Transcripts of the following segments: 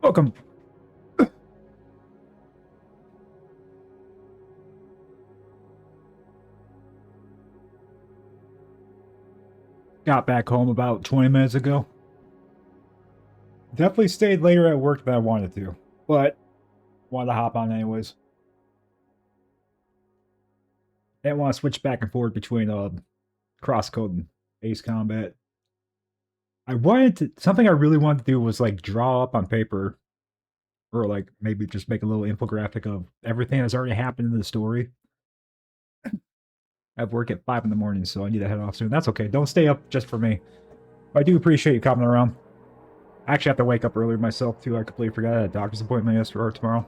Welcome. Got back home about 20 minutes ago. Definitely stayed later at work than I wanted to, but wanted to hop on anyways. Didn't want to switch back and forth between Crosscode and Ace Combat. I wanted to, something I really wanted to do was like draw up on paper, or like maybe just make a little infographic of everything that's already happened in the story. I have work at 5 in the morning, so I need to head off soon. That's okay. Don't stay up just for me. I do appreciate you coming around. I actually have to wake up earlier myself, too. I completely forgot I had a doctor's appointment yesterday or tomorrow.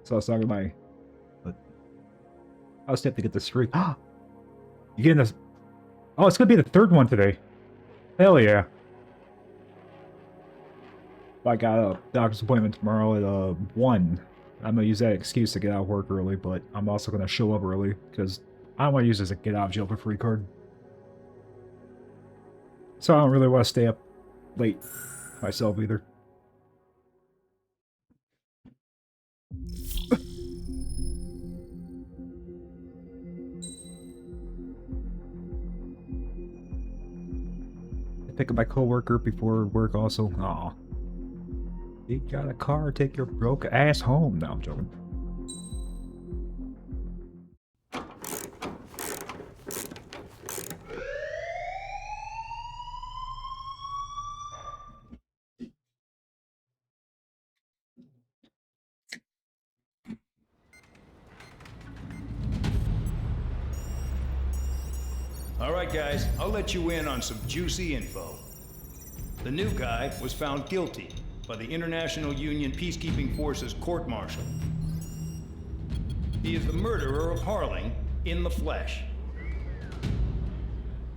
So I was talking to my... I was have to get this straight. You getting this? Oh, it's going to be the third one today. Hell yeah. I got a doctor's appointment tomorrow at 1. I'm going to use that excuse to get out of work early, but I'm also going to show up early, because I don't want to use this as a get out of jail for free card. So I don't really want to stay up late myself either. I pick up my coworker before work also. Aw. You got a car, take your broke ass home. No, I'm joking. All right, guys, I'll let you in on some juicy info. The new guy was found guilty by the International Union Peacekeeping Forces court-martial. He is the murderer of Harling in the flesh.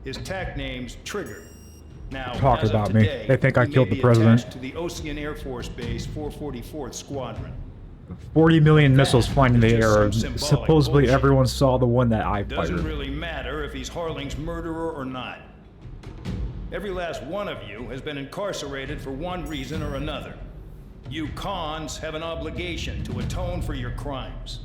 His tag name's Trigger. Now, talk about me. They think I killed the president. To the Ocean Air Force Base 444th Squadron. 40 million missiles flying in the air. Supposedly everyone saw the one that I fired. Doesn't really matter if he's Harling's murderer or not. Every last one of you has been incarcerated for one reason or another. You cons have an obligation to atone for your crimes.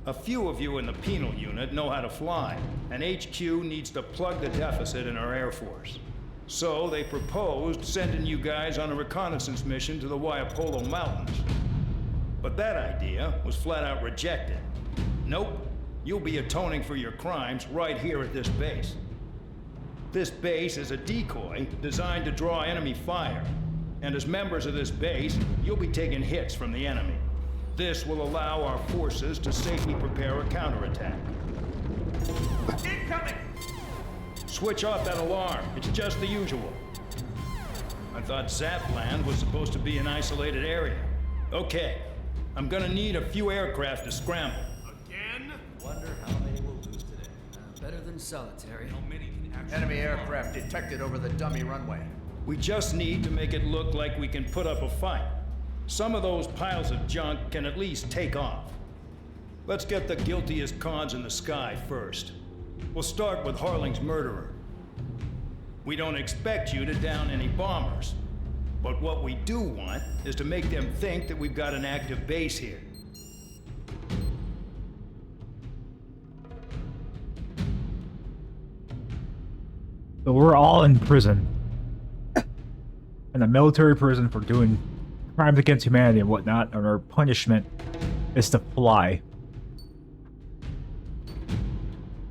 A few of you in the penal unit know how to fly, and HQ needs to plug the deficit in our Air Force. So they proposed sending you guys on a reconnaissance mission to the Waiapolo Mountains. But that idea was flat out rejected. Nope, you'll be atoning for your crimes right here at this base. This base is a decoy designed to draw enemy fire. And as members of this base, you'll be taking hits from the enemy. This will allow our forces to safely prepare a counterattack. Incoming! Switch off that alarm. It's just the usual. I thought Zapland was supposed to be an isolated area. Okay, I'm gonna need a few aircraft to scramble. Again? Wonder how they will lose today. Better than solitary. How many can actually... Enemy aircraft detected over the dummy runway. We just need to make it look like we can put up a fight. Some of those piles of junk can at least take off. Let's get the guiltiest cons in the sky first. We'll start with Harling's murderer. We don't expect you to down any bombers. But what we do want is to make them think that we've got an active base here. So we're all in prison. In a military prison for doing crimes against humanity and whatnot, and our punishment is to fly.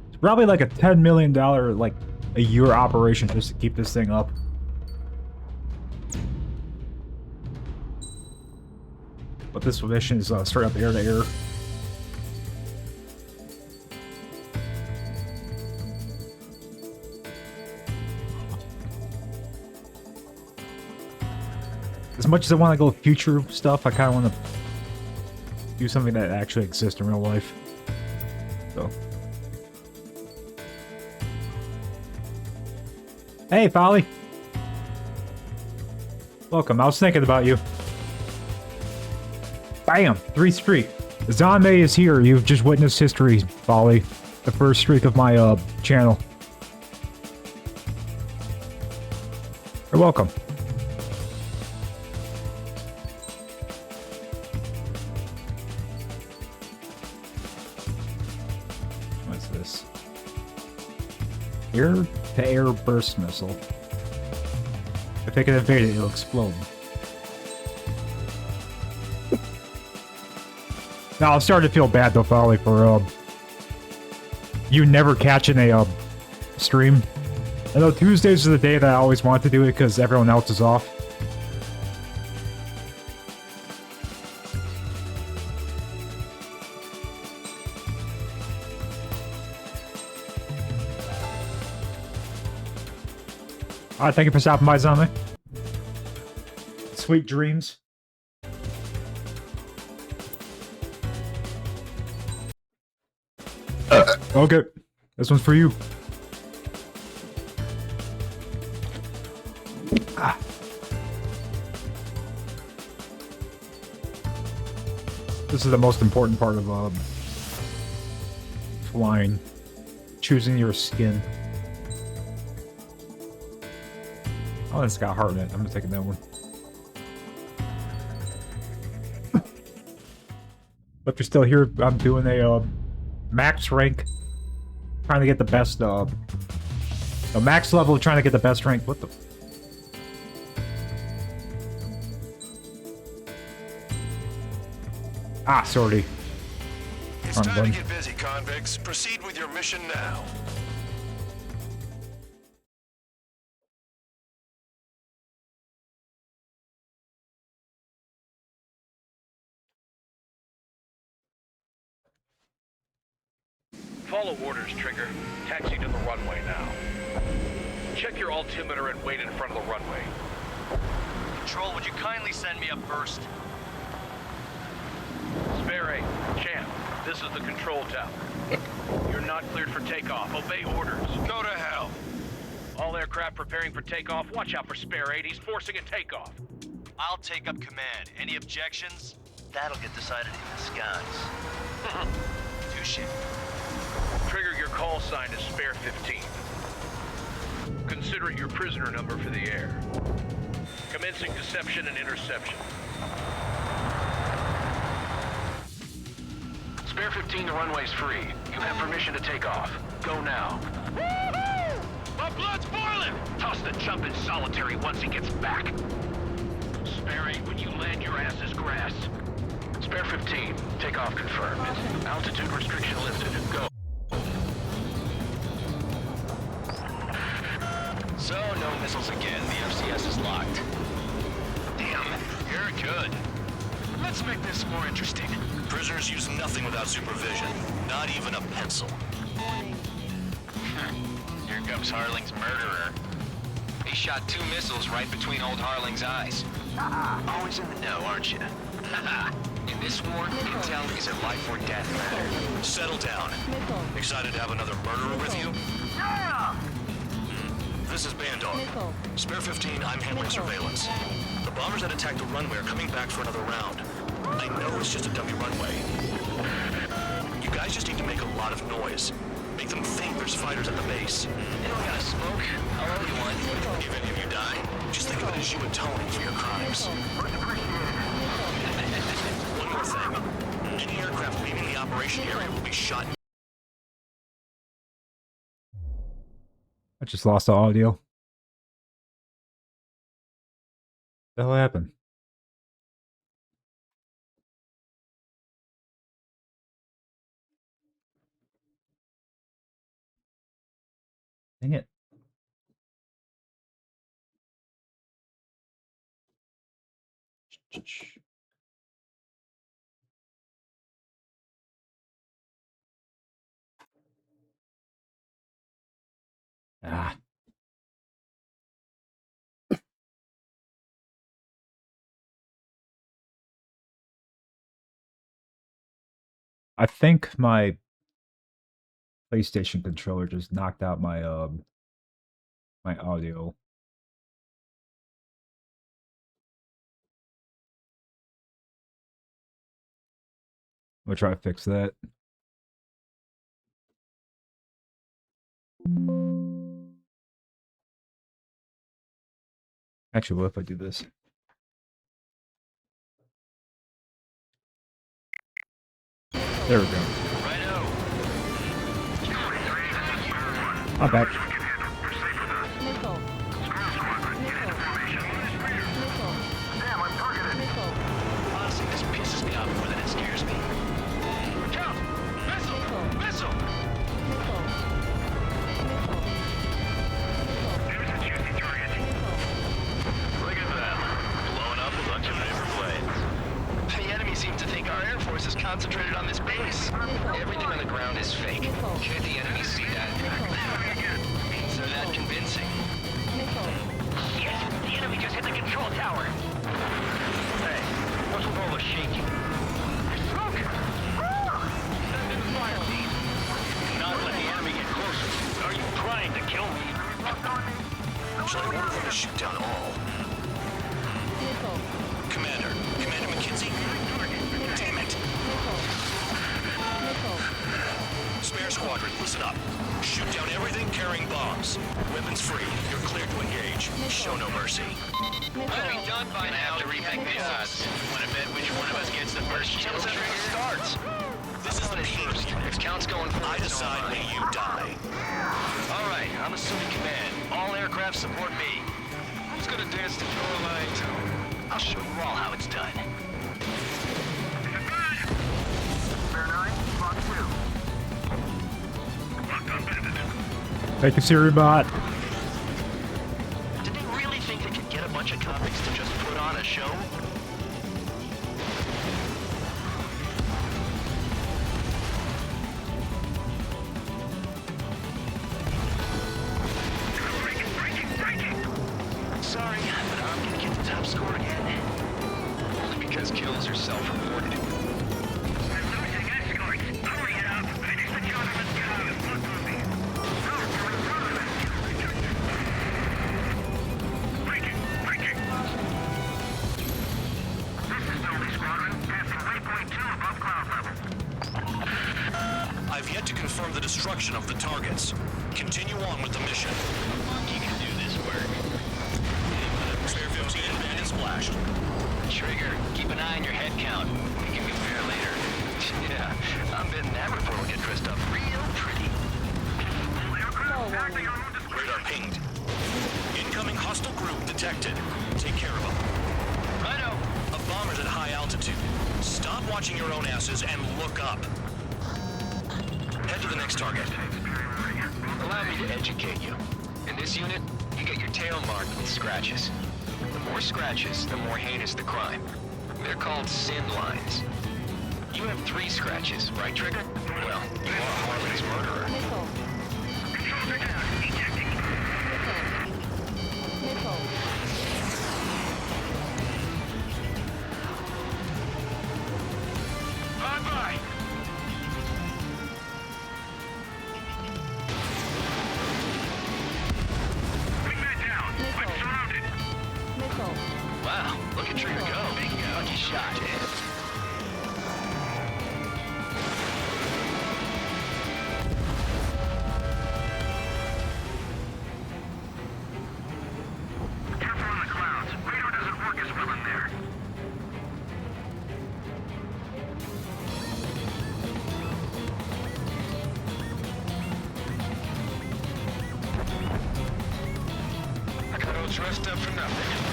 It's probably like a $10 million, like, a year operation just to keep this thing up. But this mission is straight up air to air. As much as I want to go future stuff, I kind of want to do something that actually exists in real life. So. Hey, Folly. Welcome. I was thinking about you. Bam! 3 streak. Zanmei is here. You've just witnessed history, Folly. The first streak of my channel. You're welcome. Air-to-air burst missile. If they can evade it, it'll explode. Now, I'm starting to feel bad though, Folly, for you never catching a stream. I know Tuesdays are the day that I always want to do it because everyone else is off. Alright, thank you for stopping by, Zombie. Sweet dreams. Okay, this one's for you. Ah. This is the most important part of flying. Choosing your skin. Oh, it's got heart in it. I'm just taking that one. But if you're still here, I'm doing a max rank. Trying to get the best, a max level, trying to get the best rank. What the? Ah, sorry. It's time to get busy, convicts. Proceed with your mission now. Follow orders, Trigger. Taxi to the runway now. Check your altimeter and wait in front of the runway. Control, would you kindly send me up first? Spare 8, Champ, this is the control tower. You're not cleared for takeoff. Obey orders. Go to hell. All aircraft preparing for takeoff. Watch out for Spare 8. He's forcing a takeoff. I'll take up command. Any objections? That'll get decided in the skies. Touche. Trigger, your call sign is Spare 15. Consider it your prisoner number for the air. Commencing deception and interception. Spare 15, the runway's free. You have permission to take off. Go now. Woohoo! My blood's boiling! Toss the chump in solitary once he gets back. Spare 8, when you land, your ass is grass. Spare 15, takeoff confirmed. Altitude restriction lifted. Go. So, no missiles again. The FCS is locked. Damn, you're good. Let's make this more interesting. Prisoners use nothing without supervision. Not even a pencil. Here comes Harling's murderer. He shot 2 missiles right between old Harling's eyes. Always in the know, aren't you? In this war, intel is a life or death matter. Settle down. Excited to have another murderer with you? This is Bandog. Spare 15, I'm handling surveillance. The bombers that attacked the runway are coming back for another round. I know it's just a dummy runway. You guys just need to make a lot of noise. Make them think there's fighters at the base. They don't gotta smoke. I'll owe you one. Even if you die, just think of it as you atoning for your crimes. One more thing. Any aircraft leaving the operation area will be shot. I just lost the audio. What the hell happened? Dang it. Ah. I think my PlayStation controller just knocked out my my audio. I'm gonna try to fix that. Actually, what if I do this? There we go. I'm back. concentrated on this base. Everything on the ground is fake. Can't the enemy see that? So that convincing. Yes, the enemy just hit the control tower. Hey, what's with all the shaking? Smoke! Send in the fire team. Do not let the enemy get closer. Are you trying to kill me? Shall I order them to shoot down all? Commander McKinsey? Damn it! Spare squadron, listen up. Shoot down everything carrying bombs. Weapons free. You're cleared to engage. Show no mercy. I'll be done by now. Have to rethink the odds. Want to bet which one of us gets the first kill Until the trigger? trigger starts. This is the first. If count's going for I decide when you die. All right, I'm assuming command. All aircraft support me. Who's gonna dance to your lines? I'll show you all how it's done. Take a Siri bot. Did they really think they could get a bunch of convicts to just put on a show? Sorry, but I'm gonna get the top score again. Only because kills are self-reported. I've yet to confirm the destruction of the targets. Continue on with the mission. You can do this work. Spare 15 banned and splashed. Trigger, keep an eye on your head count. We can compare later. Yeah, I'm betting that report will get dressed up real pretty. Radar pinged. Incoming hostile group detected. Take care of them. Righto. A bomber's at high altitude. Stop watching your own asses and look up. Head to the next target. Allow me to educate you. In this unit, you get your tail marked with scratches. The more scratches, the more heinous the crime. They're called sin lines. You have 3 scratches, right, Trigger? Well, you are Harley's murderer. Bye-bye! Wow, look at Trigger go. Lucky shot. I got all dressed up for nothing.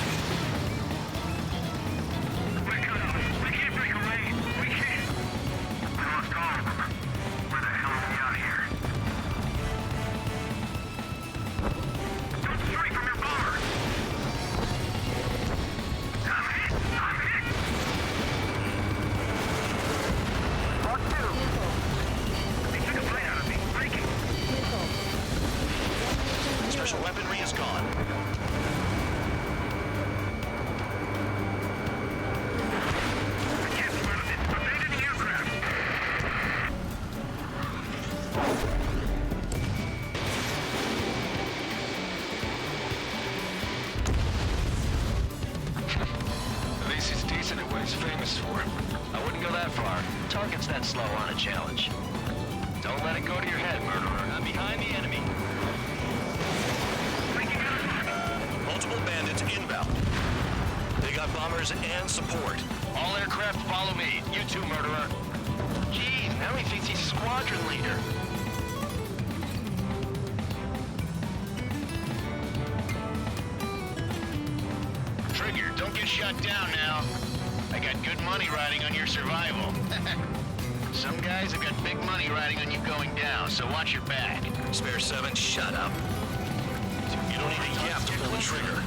We can't break away. We can't. We lost all of them. Where the hell are we out here? Don't strike from your bomber! I'm hit! I'm hit! Mark 2! They took a bite out of me. Breaking! Special weaponry is gone. At least he's decent at what he's famous for. I wouldn't go that far. Target's that slow on a challenge. Don't let it go to your head, murderer. I'm behind the enemy. Multiple bandits inbound. They got bombers and support. All aircraft follow me. You too, murderer. Geez, now he thinks he's squadron leader. Trigger, don't get shut down now. I got good money riding on your survival. Some guys have got big money riding on you going down, so watch your back. Spare 7, shut up. You don't need a yap to pull the trigger.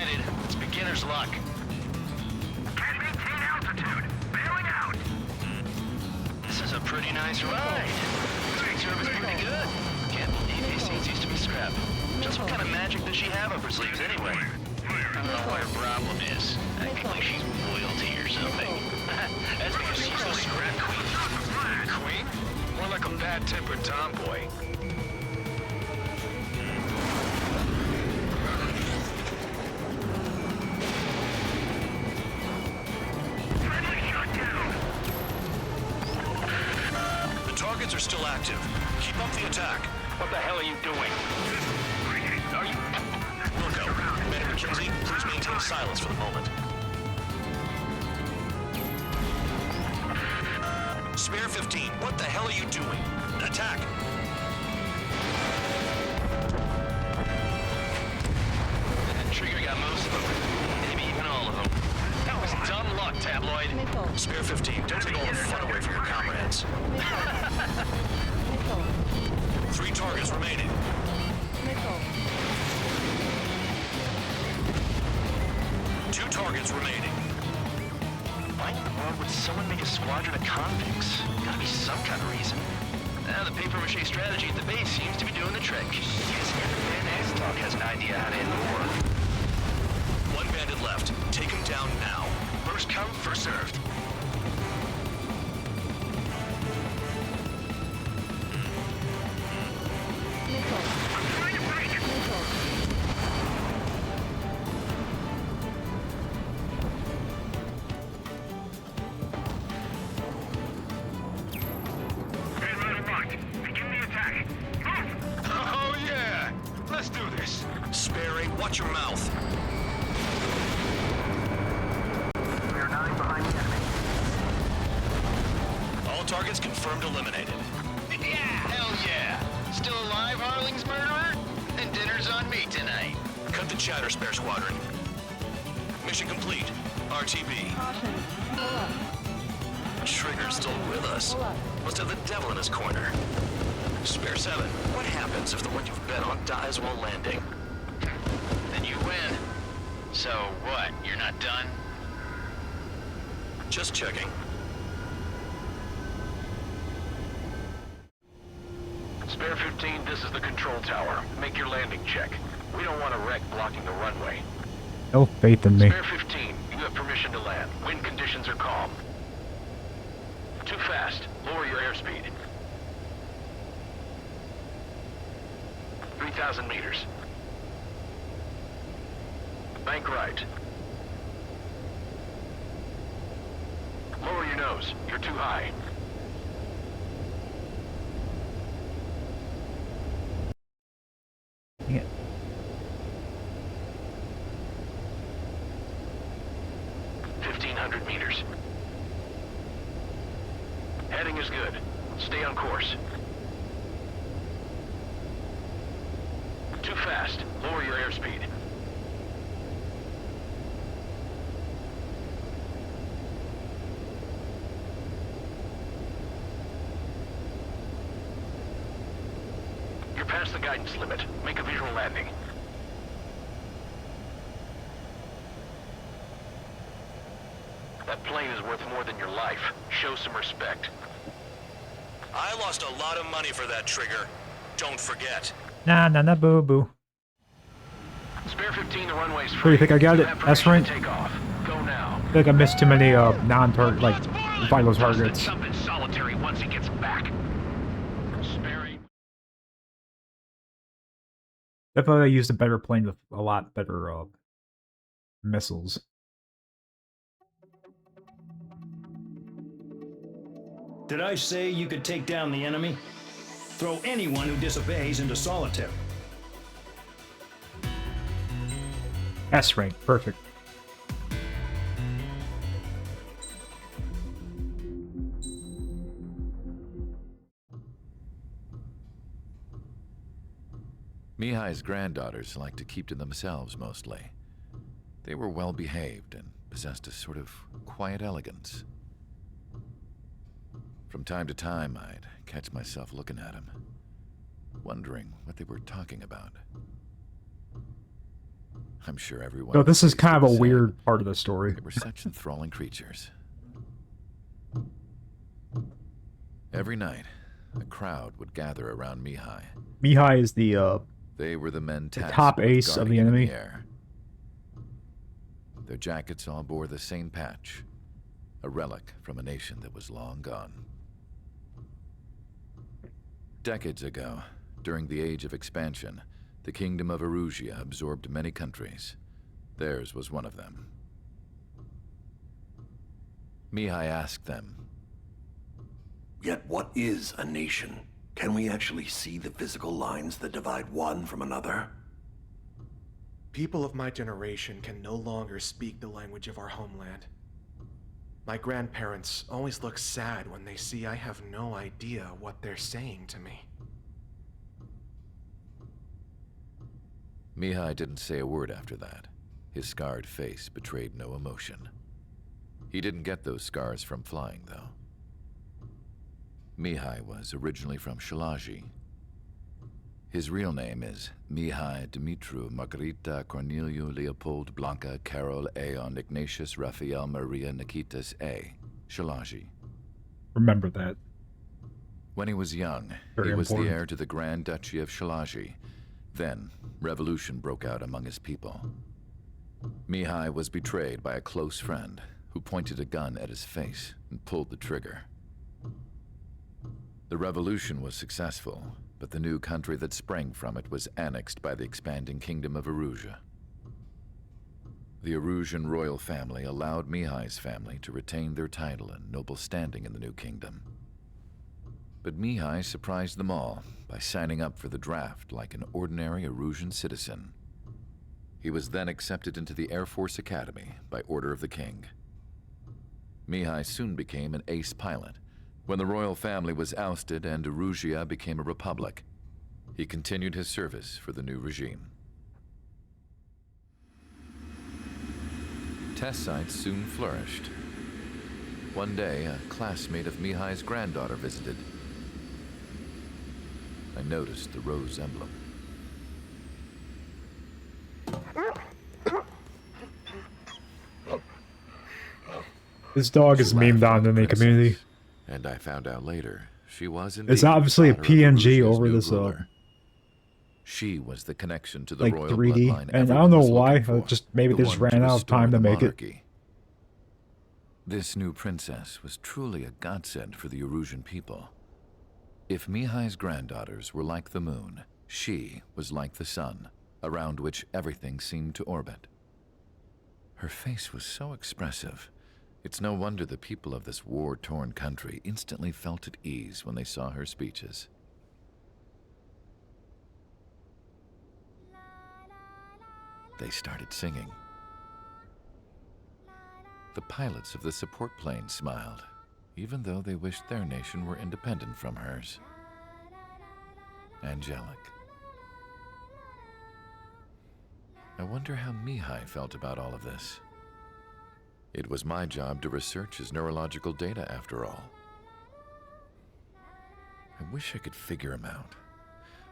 sighted. It's beginner's luck. Can't maintain altitude. Bailing out. This is a pretty nice ride. Street service pretty good. Can't believe these seats used to be scrapped. Just what kind of magic does she have up her sleeves anyway? I don't know what her problem is. Acting like she's royalty or something. That's because she's the scrap queen. Queen? More like a bad-tempered tomboy. The targets are still active. Keep up the attack. What the hell are you doing? Are you... Wilco, Commander McKenzie, please maintain silence for the moment. Spare 15, what the hell are you doing? Attack! Trigger got most of them. Maybe even all of them. That was dumb luck, Tabloid. Spare 15, don't take all the fun away from your comrades. 3 targets remaining. 2 targets remaining. Why in the world would someone make a squadron of convicts? Gotta be some kind of reason. Now the papier-mâché strategy at the base seems to be doing the trick. Guess every man Aztalk has an idea how to end the war. 1 bandit left. Take him down now. First come, first served. Oh yeah! Let's do this. Sperry, watch your mouth. We are 9 behind the enemy. All targets confirmed eliminated. Yeah! Hell yeah! Still alive, Harling's murderer? And dinner's on me tonight. Cut the chatter, Spare Squadron. Mission complete. RTB. Caution. Pull up. Trigger's still with us. Must have the devil in his corner. Spare 7, what happens if the one you've bet on dies while landing? Then you win. So what? You're not done? Just checking. Spare 15, this is the control tower. Make your landing check. We don't want a wreck blocking the runway. No faith in me. Spare 15, you have permission to land. Wind conditions are calm. Too fast. Lower your airspeed. 3,000 meters. Bank right. Lower your nose. You're too high. Yeah. Meters. Heading is good. Stay on course. Too fast. Lower your airspeed. You're past the guidance limit. Make a visual landing. That plane is worth more than your life. Show some respect. I lost a lot of money for that trigger. Don't forget. Nah, boo boo. Spare 15, the runway's free. What do you think I got it? S rank? Take off. Go now. I feel like I missed too many non-target, like vital targets. Jump in solitary once he gets back. Sparing. Definitely I used a better plane with a lot better missiles. Did I say you could take down the enemy? Throw anyone who disobeys into solitary. S rank, perfect. Mihai's granddaughters like to keep to themselves mostly. They were well behaved and possessed a sort of quiet elegance. From time to time, I'd catch myself looking at them, wondering what they were talking about. I'm sure everyone. So this is kind of a the same. weird part of the story. They were such enthralling creatures. Every night, a crowd would gather around Mihai. Mihai is the They were the men tasked top with ace of guarding the him in enemy. air. Their jackets all bore the same patch, a relic from a nation that was long gone. Decades ago, during the Age of Expansion, the Kingdom of Erusia absorbed many countries. Theirs was one of them. Mihai asked them, Yet what is a nation? Can we actually see the physical lines that divide one from another? People of my generation can no longer speak the language of our homeland. My grandparents always look sad when they see I have no idea what they're saying to me. Mihai didn't say a word after that. His scarred face betrayed no emotion. He didn't get those scars from flying, though. Mihai was originally from Shalaji. His real name is Mihai Dumitru Margarita Corneliu Leopold Blanca Carol Aeon Ignatius Raphael Maria Nikitas A. Shalaji. Remember that. When he was young, Very he was important. the heir to the Grand Duchy of Shalaji. Then, revolution broke out among his people. Mihai was betrayed by a close friend who pointed a gun at his face and pulled the trigger. The revolution was successful, but the new country that sprang from it was annexed by the expanding Kingdom of Erusia. The Erusian royal family allowed Mihai's family to retain their title and noble standing in the new kingdom. But Mihai surprised them all by signing up for the draft like an ordinary Erusian citizen. He was then accepted into the Air Force Academy by order of the king. Mihai soon became an ace pilot. When the royal family was ousted and Erusia became a republic, he continued his service for the new regime. Test sites soon flourished. One day, a classmate of Mihai's granddaughter visited. I noticed the rose emblem. This dog is She laughed memed at on in the princess, community. And I found out later she was indeed It's obviously a the daughter of PNG Erusia's over new this ruler. She was the connection to the like royal 3D, bloodline and I everyone don't know was why. looking for, Just maybe the they just one to ran out of restore time to the make it. monarchy. This new princess was truly a godsend for the Erusian people. If Mihai's granddaughters were like the moon, she was like the sun, around which everything seemed to orbit. Her face was so expressive. It's no wonder the people of this war-torn country instantly felt at ease when they saw her speeches. They started singing. The pilots of the support plane smiled, even though they wished their nation were independent from hers. Angelic. I wonder how Mihai felt about all of this. It was my job to research his neurological data, after all. I wish I could figure him out.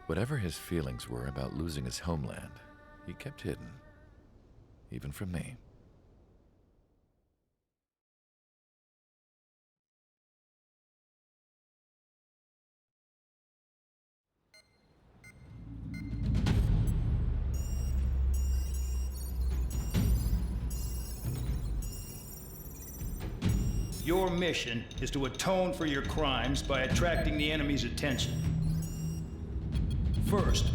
Whatever his feelings were about losing his homeland, he kept hidden, even from me. Your mission is to atone for your crimes by attracting the enemy's attention. First,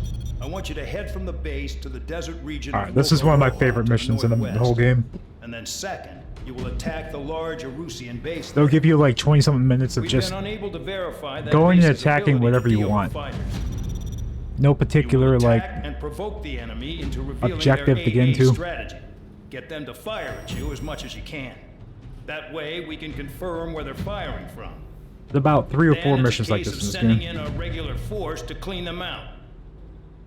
I want you to head from the base to the desert region. Alright, this is one of my favorite missions in the whole game. And then second, you will attack the large Erusian base. They'll give you like 20-something minutes of We've just been unable to verify that going and base's attacking ability whatever to you deal with want. fighters. No You will particular like attack and provoke the enemy into revealing objective their to get AA into. strategy. Get them to fire at you as much as you can. That way, we can confirm where they're firing from. there's about 3 or 4 Then it's a missions like case this of in this sending game. in a regular force to clean them out.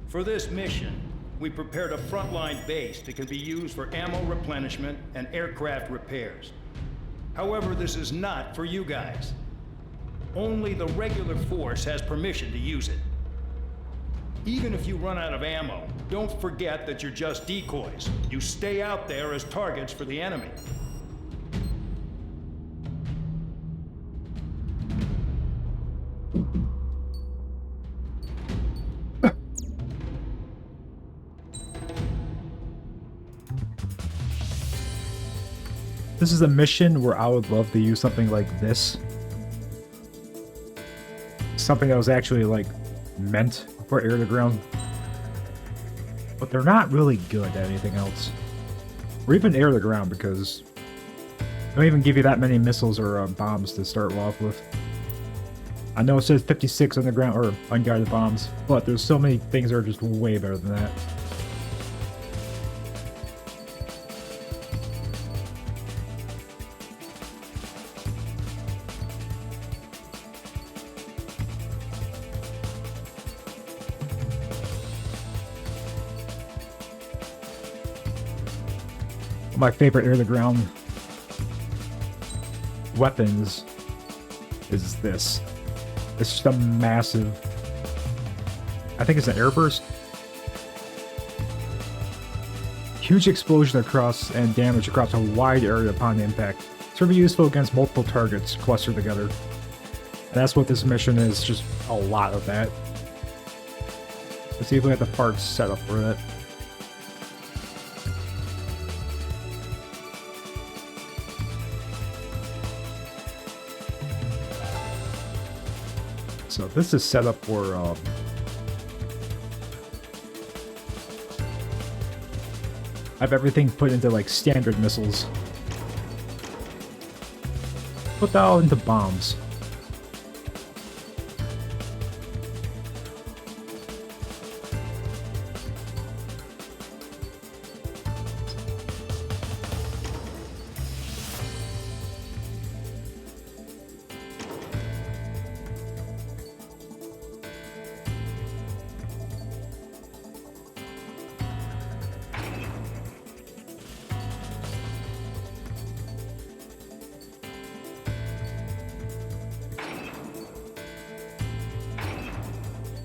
For this mission, we prepared a frontline base that can be used for ammo replenishment and aircraft repairs. However, this is not for you guys. Only the regular force has permission to use it. Even if you run out of ammo, don't forget that you're just decoys. You stay out there as targets for the enemy. This is a mission where I would love to use something like this. Something that was actually, like, meant for air-to-ground. But they're not really good at anything else. Or even air-to-ground, because they don't even give you that many missiles or bombs to start off with. I know it says 56 on the ground, or unguided bombs, but there's so many things that are just way better than that. My favorite air-to-ground weapons is this. It's just a massive... I think it's an airburst. Huge explosion across and damage across a wide area upon impact. It's really useful against multiple targets clustered together. And that's what this mission is, just a lot of that. Let's see if we have the parts set up for that. So this is set up for I have everything put into like standard missiles. Put that all into bombs.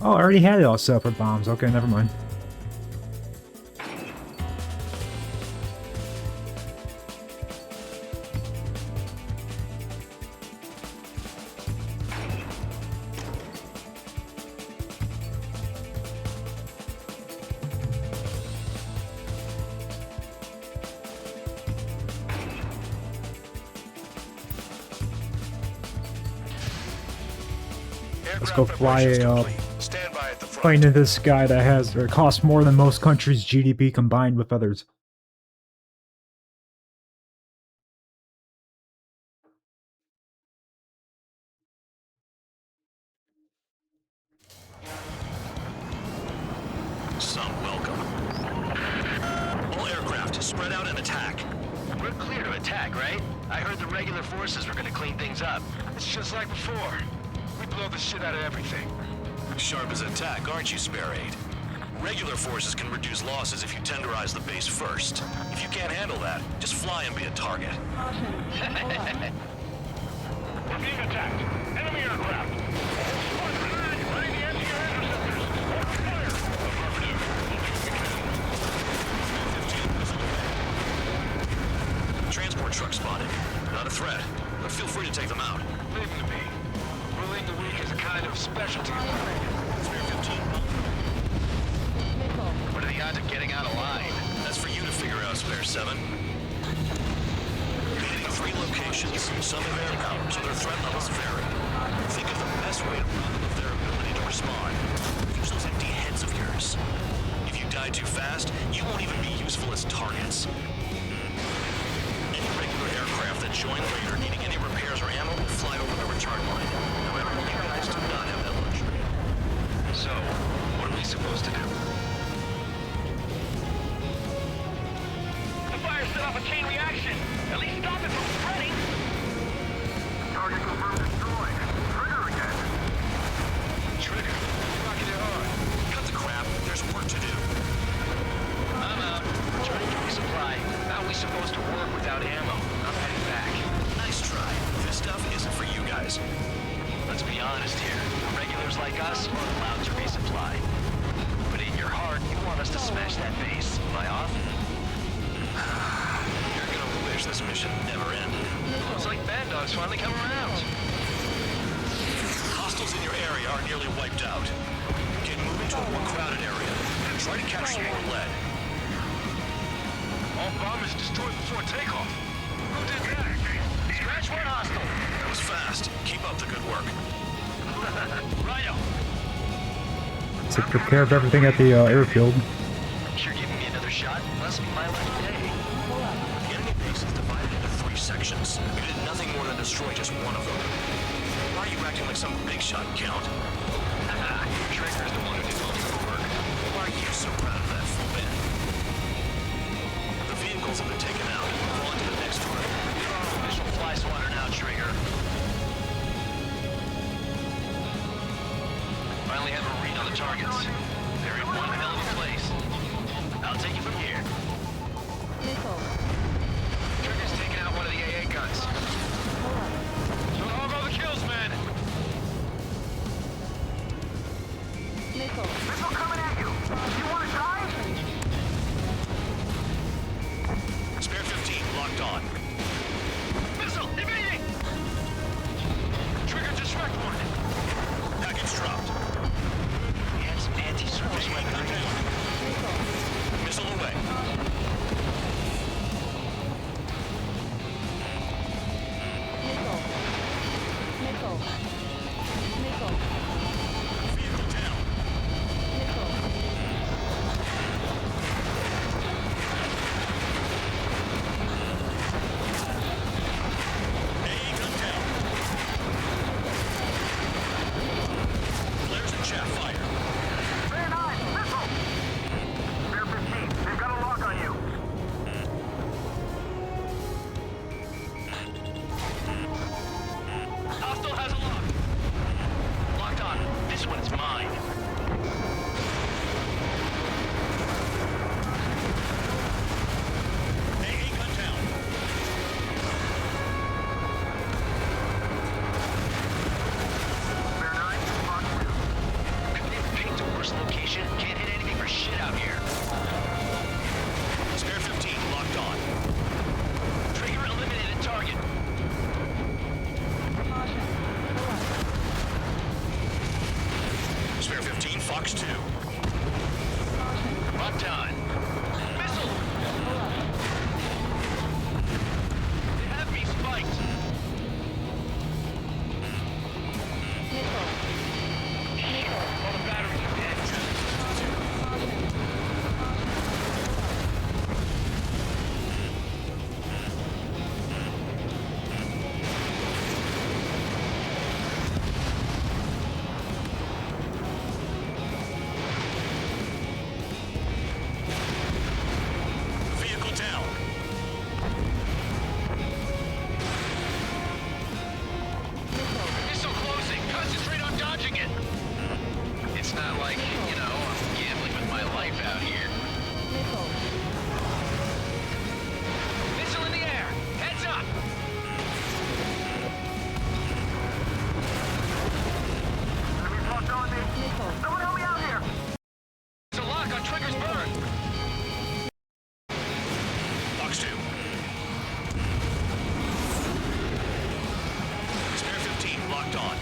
Oh, I already had it all set up for bombs. Okay, never mind. Let's go fly a plane into this guy that has or costs more than most countries' GDP combined with others. Some welcome. All aircraft, spread out and attack. We're clear to attack, right? I heard the regular forces were gonna clean things up. It's just like before. We blow the shit out of everything. Sharp as attack, aren't you, Spare 8? Regular forces can reduce losses if you tenderize the base first. If you can't handle that, just fly and be a target. We're being attacked. Enemy aircraft. Squad behind. Running the anti-air interceptors. Open fire. Affirmative. Transport truck spotted. Not a threat, but feel free to take them out. Leave them to me. Ruling the weak is a kind of specialty. What are the odds of getting out alive? That's for you to figure out, Spare 7. Hitting 3 locations, some have air power, so their threat levels vary. Think of the best way to rob them of their ability to respond. Use those empty heads of yours. If you die too fast, you won't even be useful as targets. Any regular aircraft that join later needing any repairs or ammo will fly over the return line. However, you guys do not have that luxury. So, what are we supposed to do? The fire set off a chain reaction. At least stop it from spreading. Target confirmed destroyed. Trigger again. Trigger. Rocking it hard. Cut the crap. There's work to do. I'm out. Returning to resupply. How are we supposed to work without ammo? I'm heading back. Nice try. This stuff isn't for you guys. Let's be honest here. The regulars like us are allowed to resupply. heart, you want us to smash that base. Am I off? You're gonna wish this mission never ended. Looks like Bad Dog's finally come around. Hostiles in your area are nearly wiped out. Get moving to a more crowded area and try to catch some more lead. All bombers destroyed before takeoff. Who did that? Scratch one hostile. That was fast. Keep up the good work. Righto. Took good care of everything at the airfield. You're giving me another shot. Must be my lucky day. The enemy base is divided into 3 sections. You did nothing more than destroy just one of them. Why are you acting like some big shot, Count? Trigger's the one who did most of the work. Why are you so proud of that fool man? The vehicles have been taken out. Move on to the next one. Missile fly swatter now, Trigger. Finally have a read on the targets. They're in one hell of a place. I'll take it from here. Trigger's taking out one of the AA guns. Don't hog all the kills, man. Missile coming at you. You want to die? Spare 15, locked on. Missile evading. Trigger disrect one. Package dropped. He had some anti-surface weapons. Missile away. Vehicle down. AA gun down. Flares and chaff fire. Fair 9, missile. Fair 15, they've got a lock on you. Hostile has a lock. Locked on. This one's mine. AA gun down. Fair 9, lock 2. Couldn't they picked a worse location? Can't hit anything for shit out here. Spare 15, locked on. Trigger eliminated target. Spare 15, Fox 2. Locked on. Missile! They have me spiked. All the batteries are dead. Vehicle down. Missile closing. Concentrate on dodging it. It's not like, you know, I'm gambling with my life out here. Missile in the air. Heads up. Enemy's locked on me. Someone help me out here. There's a lock on Trigger's bird. Fox 2. Spare 15, locked on.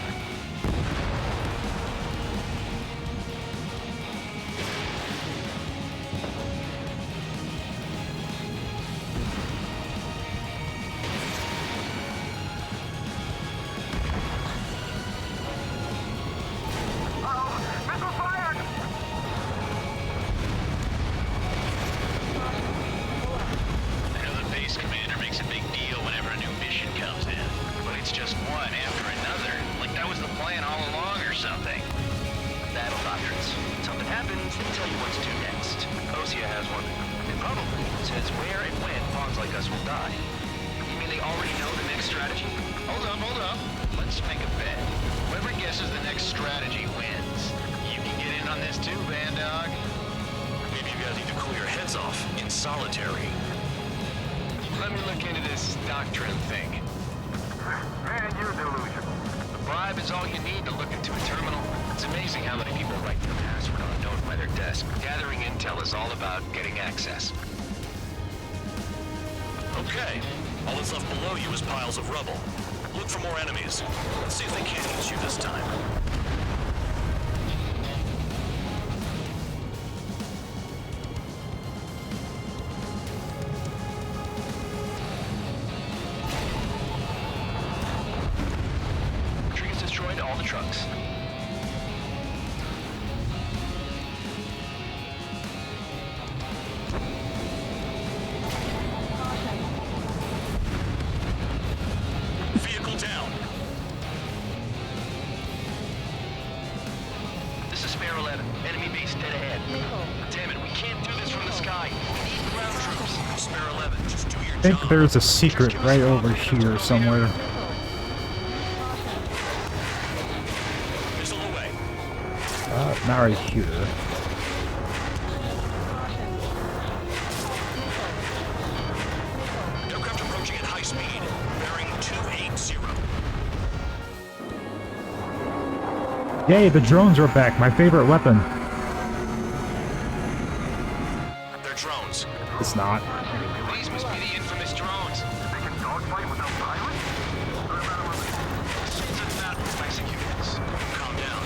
Missile fired. I know the base commander makes a big deal whenever a new mission comes in, but it's just one after another. Like that was the plan all along or something. Battle doctrines. Something happens, they tell you what to do next. Osea has one. It probably says where and when pawns like us will die. You mean they already know the next strategy? Hold up. Let's make a bet. Whoever guesses the next strategy wins. You can get in on this too, Band Dog. Maybe you guys need to cool your heads off in solitary. Let me look into this doctrine thing. Man, you're delusional. The bribe is all you need to look into a terminal. It's amazing how many people write their password on a note by their desk. desk. Gathering intel is all about getting access. Okay. All that's left below you is piles of rubble. Look for more enemies. Let's see if they can't eat you this time. Trigger's destroyed all the trucks. Vehicle down. This is Spare 11. Enemy base dead ahead. Damn it, we can't do this from the sky. We need ground troops. Spare 11, just do your I think job. there's a secret right over here somewhere. Missile away. Not right here. Aircraft approaching at high speed. Bearing 280. Yay, the drones are back. My favorite weapon. They're drones. It's not. These must be the infamous drones. They can dogfight without pilots? Sons of not executors. Calm down.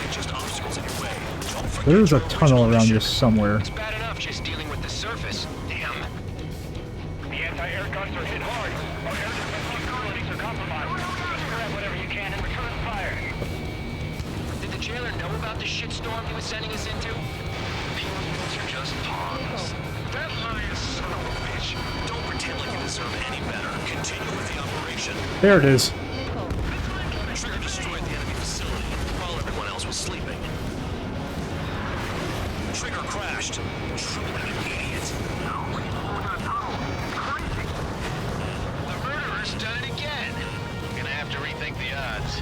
It's just obstacles in your way. Don't forget There's a your tunnel original around here mission. somewhere. It's bad enough just dealing with the surface. Damn. The anti-air guns are hit hard. Our air defense capabilities are compromised. Just grab whatever you can and return fire. Did the jailer know about the shitstorm he was sending us into? These are just pawns. That lion son of a bitch. Don't pretend like you deserve any better. Continue with the operation. There it is. Trigger destroyed the enemy facility while everyone else was sleeping. Trigger crashed. Truly an idiot. The murderer's done it again. Gonna have to rethink the odds.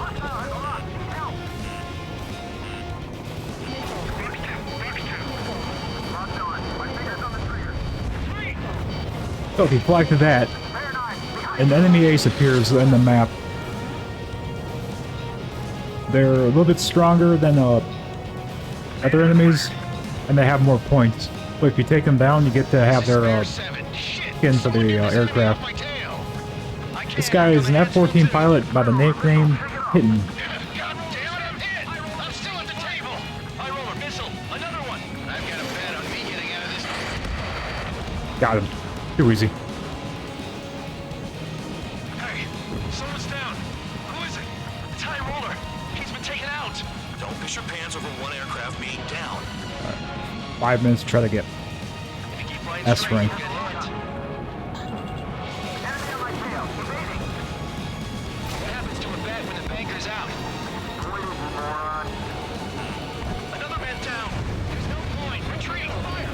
So if you fly to that, an enemy ace appears in the map. They're a little bit stronger than other enemies, and they have more points. But if you take them down, you get to have their skin for the aircraft. This guy is an F-14 pilot by the nickname Hidden. God damn it, I'm hit! I'm still at the table! I roll a missile, another one! I've got a bet on me getting out of this. Got him. Too easy. Hey, someone's down. Who is it? It's High Roller. He's been taken out. Don't piss your pants over one aircraft being down. 5 minutes to try to get If you keep flying S straight, rank. you'll get hit. What happens to a bet when the banker's out? Another man down. There's no point. Retreat. Fire.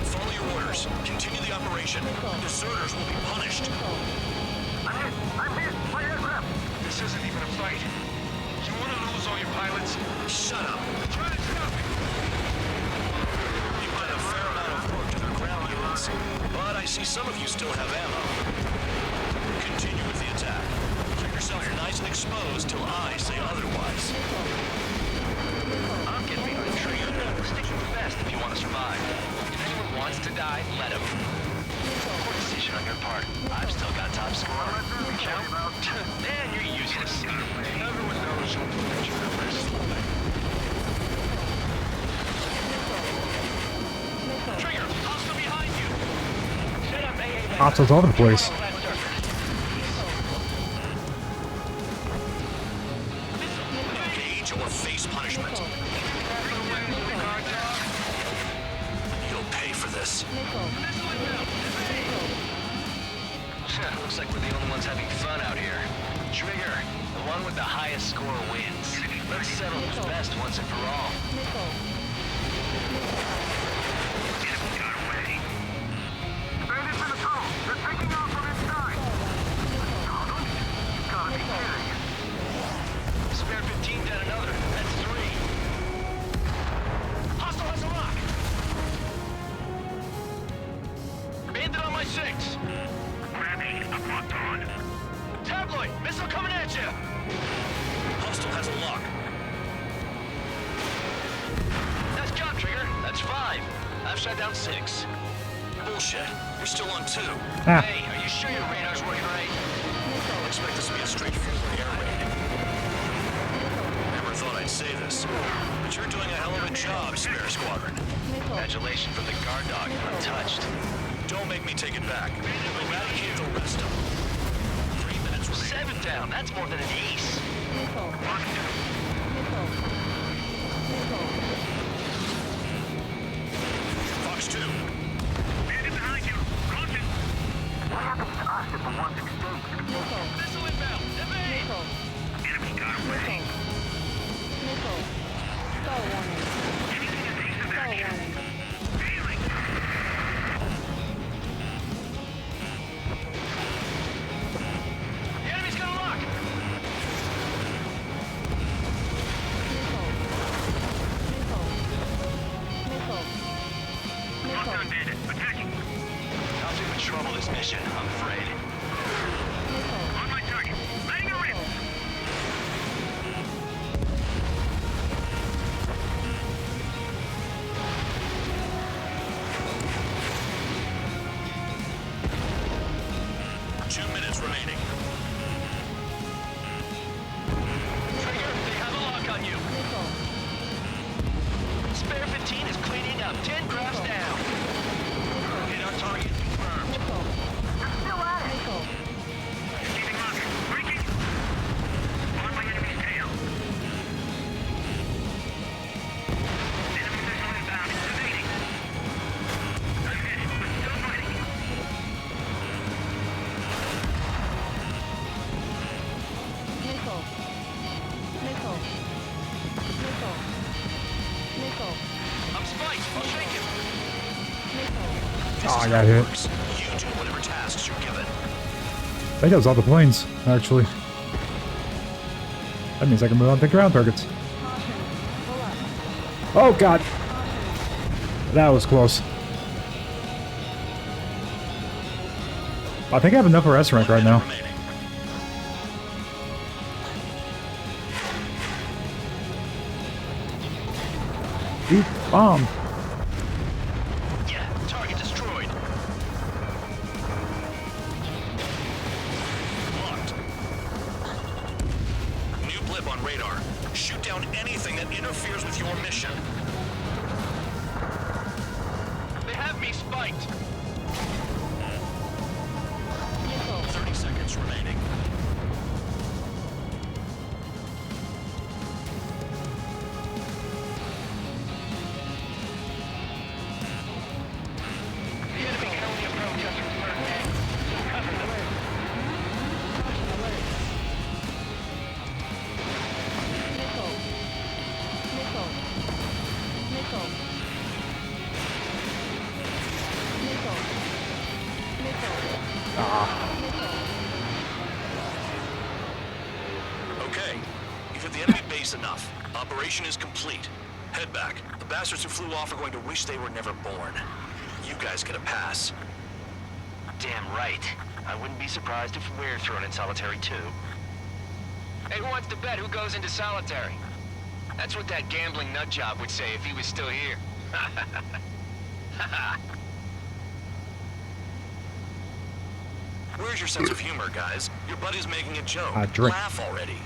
Follow your orders. Continue the operation. Deserters will be punished. I'm hit. My aircraft. This isn't even a fight. You want to lose all your pilots? Shut up. Try to stop it. You've done a fair amount of work to their ground units, but I see some of you still have ammo. Continue with the attack. Keep yourself nice and exposed till I say otherwise. I'm getting behind the trigger. Stick to the best if you want to survive. If anyone wants to die, let him. Poor decision on your part. I've still got top score. Count? Man, you're useless. Everyone knows you'll protect your numbers. Trigger, hostile behind you. Set up AA. hostiles all over the place. Engage or face punishment. You'll pay for this. Looks like we're the only ones having fun out here. Trigger, the one with the highest score wins. Let's settle who's best once and for all. Got away. Bandits in the tunnel. They're taking off from inside. You gotta be kidding. Spare 15 down another. That's 3. Hostile has a lock. Bandit on my 6. Grammy, I'm locked on. Tabloid, missile coming at you. Hostile has a lock. That's gun trigger. That's 5. left side down 6. Bullshit. We're still on 2. Ah. Hey, are you sure your radar's working right? I'll expect this to be a straightforward air raid. Never thought I'd say this, but you're doing a hell of a job, Spare Squadron. Congratulations from the guard dog. Untouched. Don't make me take it back. Eradicate the rest of them. 3 minutes remaining. 7 down. That's more than an ace. Fox 2. Behind you. Roger. What happens to us if the one's extinct? Missile inbound. Evade. Enemy got away. The enemy's gonna lock. Lockdown bandit. Attacking. Not too much trouble this mission, I'm afraid. On my target. Lighting a rip. Two minutes remaining. Trigger, they have a lock on you. Spare 15 is cleaning up. 10 grabs down. Hit on target confirmed. Still at it. Keeping locked. Breaking. On my enemy's tail. Enemy missile inbound. It's evading. I'm hit, but still fighting. I'm spiked. I'll shake him. Oh, I got hit. You do whatever tasks you're given. I think that was all the planes, actually. That means I can move on to ground targets. Oh, God. That was close. I think I have enough for S rank right now. Remaining. Eat bomb. Yeah, target destroyed. Locked. New blip on radar. Shoot down anything that interferes with your mission. They have me spiked. 30 seconds remaining. The enemy can only approach us from certain angles. Cover them. Okay, you've hit the enemy base enough. Operation is complete. Head back. The bastards who flew off are going to wish they were never born. You guys get a pass. Damn right. I wouldn't be surprised if we're thrown in solitary too. Hey, who wants to bet who goes into solitary? That's what that gambling nutjob would say if he was still here. Where's your sense of humor, guys? Your buddy's making a joke. Drink. Laugh already.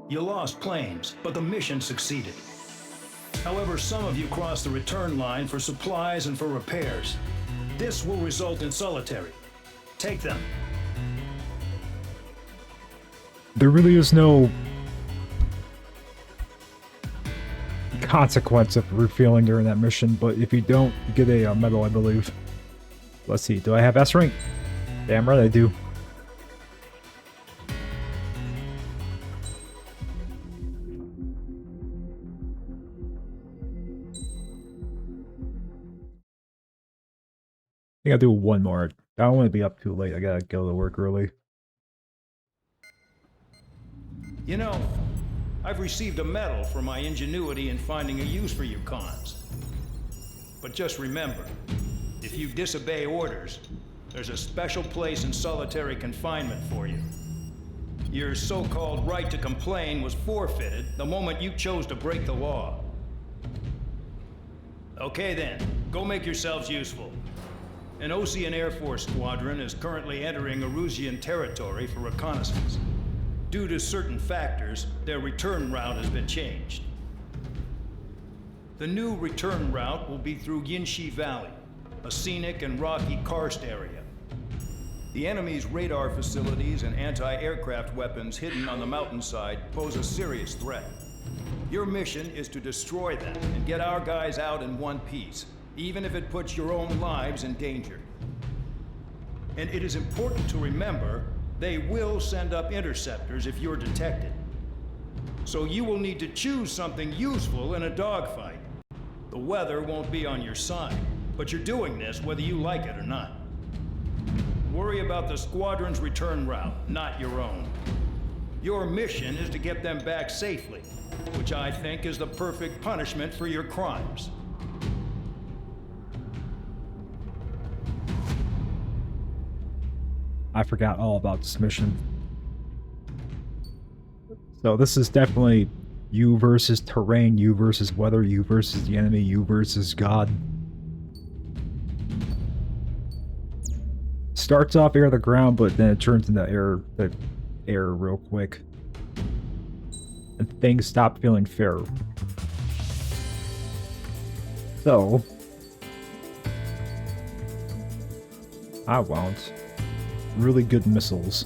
You lost planes, but the mission succeeded. However, some of you crossed the return line for supplies and for repairs. This will result in solitary. Take them. There really is no consequence of refilling during that mission, but if you don't, you get a medal, I believe. Let's see, do I have S rank? Damn right I do. I think I'll do one more. I don't want to be up too late. I gotta go to work early. You know, I've received a medal for my ingenuity in finding a use for you cons. But just remember, if you disobey orders, there's a special place in solitary confinement for you. Your so-called right to complain was forfeited the moment you chose to break the law. Okay then, go make yourselves useful. An Ocean Air Force squadron is currently entering Erusian territory for reconnaissance. Due to certain factors, their return route has been changed. The new return route will be through Yinshi Valley, a scenic and rocky karst area. The enemy's radar facilities and anti-aircraft weapons hidden on the mountainside pose a serious threat. Your mission is to destroy them and get our guys out in one piece, even if it puts your own lives in danger. And it is important to remember, they will send up interceptors if you're detected. So you will need to choose something useful in a dogfight. The weather won't be on your side, but you're doing this whether you like it or not. Worry about the squadron's return route, not your own. Your mission is to get them back safely, which I think is the perfect punishment for your crimes. I forgot all about this mission. So this is definitely you versus terrain, you versus weather, you versus the enemy, you versus God. Starts off air to ground, but then it turns into air real quick. And things stop feeling fair. So I want really good missiles.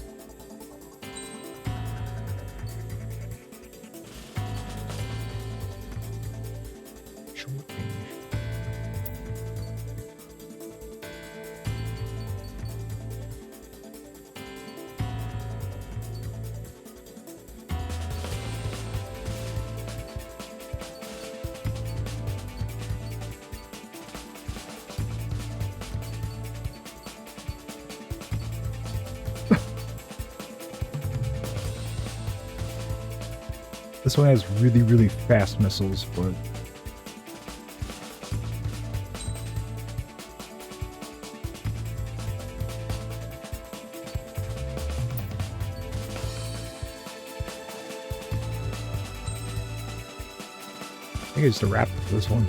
This one has really, really fast missiles, but I think it's the wrap for this one.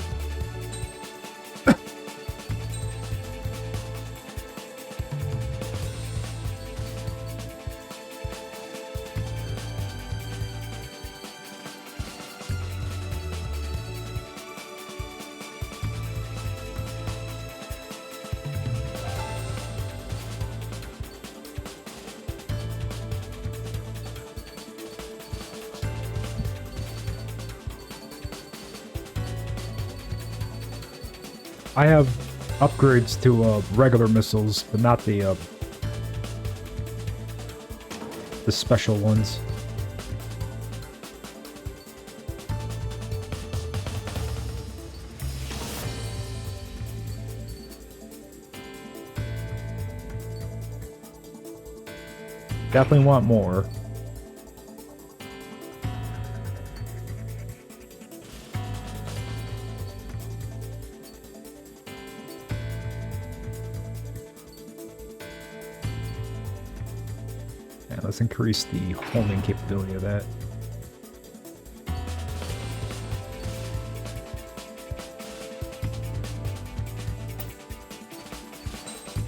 I have upgrades to regular missiles, but not the special ones. Definitely want more. Let's increase the homing capability of that.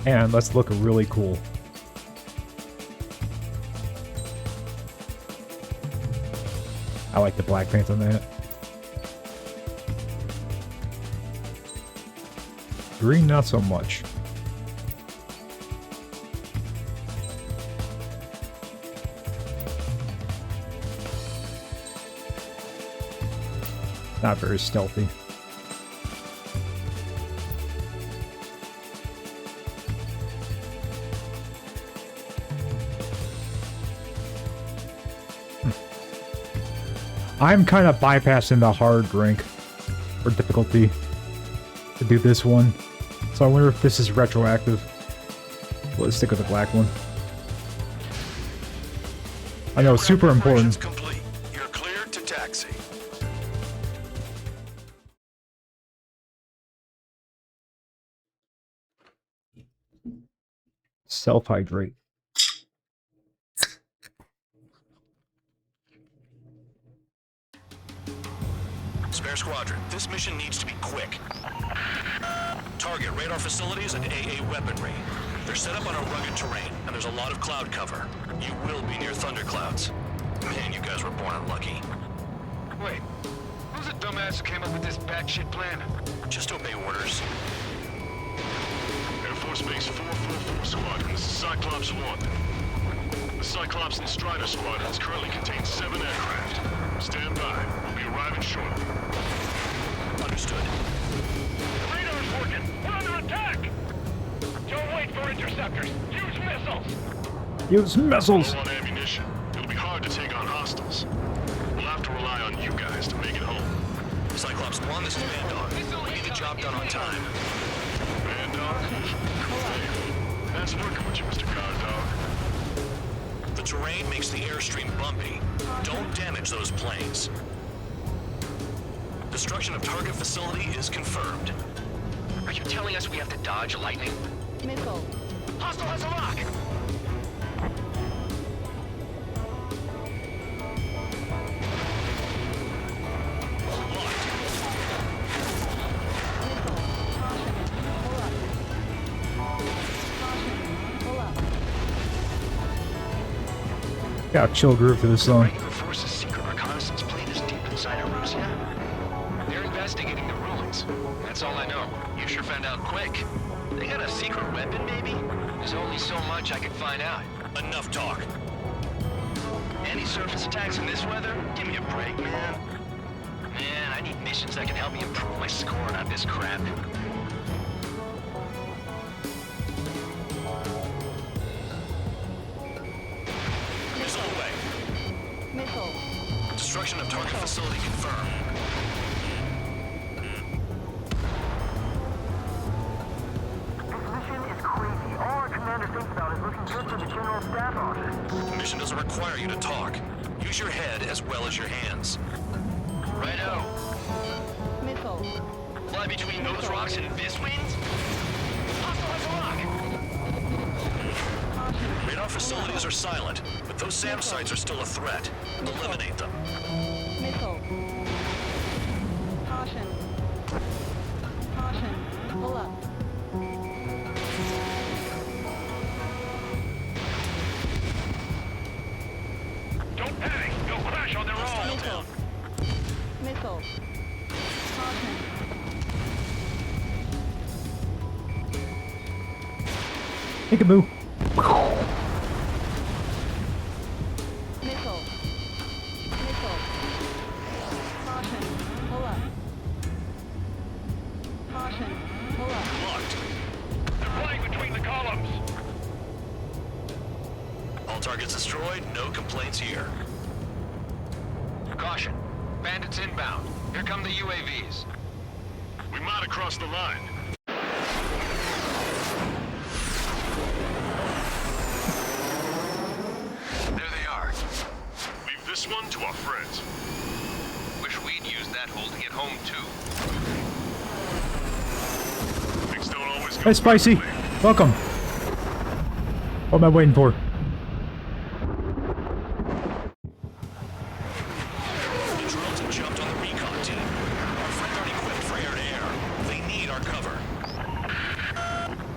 And let's look really cool. I like the black paint on that. Green, not so much. Not very stealthy. I'm kind of bypassing the hard rank or difficulty to do this one. So I wonder if this is retroactive. Let's stick with the black one. I know it's super important. Complete. You're cleared to Self-hydrate. Spare Squadron, this mission needs to be quick. Target radar facilities and AA weaponry. They're set up on a rugged terrain, and there's a lot of cloud cover. You will be near thunderclouds. Man, you guys were born unlucky. Wait, who's the dumbass who came up with this batshit plan? Just obey orders. Air Force Base 444 Squadron, this is Cyclops 1. The Cyclops and Strider squadrons currently contain 7 aircraft. Stand by. We'll be arriving shortly. Understood. Radar's working! We're under attack! Don't wait for interceptors! Use missiles! Use missiles! Low on ammunition. It'll be hard to take on hostiles. We'll have to rely on you guys to make it home. Cyclops 1, this is Band Dog. We need the job done on time. Band Dog? Hey, that's working with you, Mr. Guard Dog. The terrain makes the airstream bumpy. Don't damage those planes. Destruction of target facility is confirmed. Are you telling us we have to dodge lightning? Missile. Hostile has a lock! Got a chill groove to this song. Regular Force's secret reconnaissance plane is deep inside Erusia. They're investigating the ruins. That's all I know. You sure found out quick. They got a secret weapon, maybe? There's only so much I can find out. Enough talk. Any surface attacks in this weather? Give me a break, man. Man, I need missions that can help me improve my score, not this crap. Missile away. Missile. Destruction of target facility confirmed. The mission doesn't require you to talk. Use your head as well as your hands. Righto. Missile. Fly between those rocks and this wind? Hostile has a lock! Radar facilities are silent, but those SAM sites are still a threat. Eliminate them. Missile. Caution. Caution. Pull up. Don't panic! They'll crash on their own! Missile. Missile. Caution. Peekaboo. Missile. Missile. Caution. Pull up. Caution. Pull up. Locked. They're flying between the columns! All targets destroyed, no complaints here. Caution. Bandits inbound. Here come the UAVs. We might have crossed the line. There they are. Leave this one to our friends. Wish we'd used that hole to get home, too. Things don't always go Hey, Spicy. perfectly. Welcome. What am I waiting for? The drones have jumped on the recon team. Our friends aren't equipped for air-to-air. They need our cover.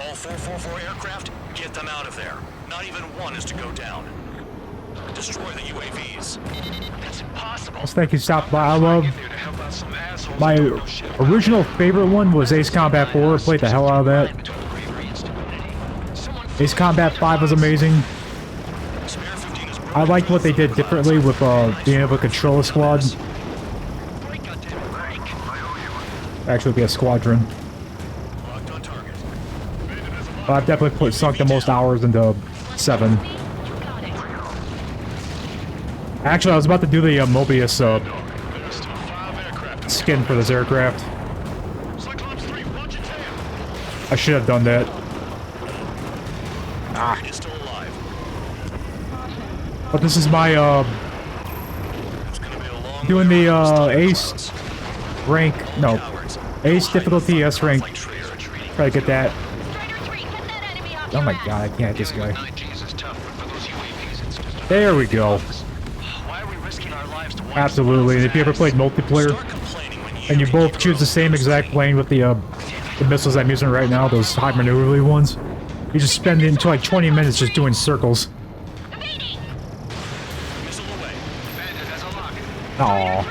All 444 aircraft, get them out of there. Not even one is to go down. Destroy the UAVs. That's impossible. Let's thank you, stop by. I love Get there to help out some assholes my who don't know shit about original favorite one was Ace Combat 4. Played the hell out of that. between bravery and stupidity. Someone Ace Combat 5 was amazing. Spare 15 is I liked what they did differently with being able to control a squad. break, goddammit, break. Actually, be a squadron. locked on target. But I've definitely sunk the most hours into 7. Actually, I was about to do the Mobius There's still 5 aircraft. skin for this aircraft. Cyclops 3, watch your tail. I should have done that. Target is still alive. But this is my, It's gonna be a long doing way the, around those Ace thunderclouds. rank, no, Cowards. Ace difficulty S rank. Like traitors. Try to get that. Strider 3, get that enemy off Oh my god, I can't hit this guy. There we go. Why are we risking our lives to watch Absolutely. And if you ever played multiplayer, and you both choose the same exact plane with the missiles I'm using right now, those high maneuverability ones, you just spend into like 20 minutes just doing circles. Aww.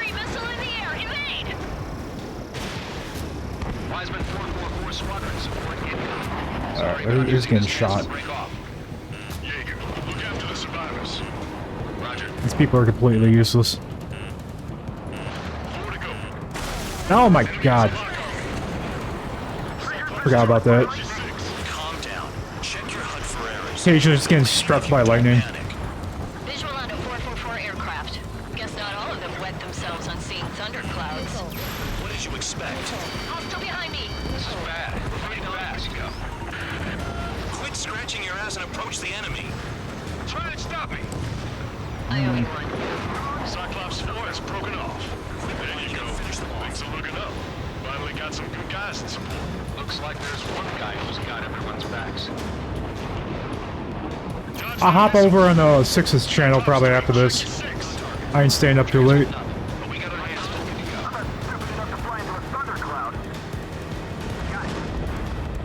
Alright, he's getting shot. These people are completely useless. Oh my god. Forgot about that. Occasionally just getting struck by lightning. Visual on a 444 aircraft. Guess not all of them wet themselves on seeing thunderclouds. What did you expect? Hostile behind me. This is bad. We're fighting fast. Quit scratching your ass and approach the enemy. Try and stop me. I owe you one. Cyclops 4 has broken off. There you go. Things are looking up. Finally got some good guys in support. Looks like there's one guy who's got everyone's backs. I'll hop over on the 6's channel probably after this. I ain't staying up too late.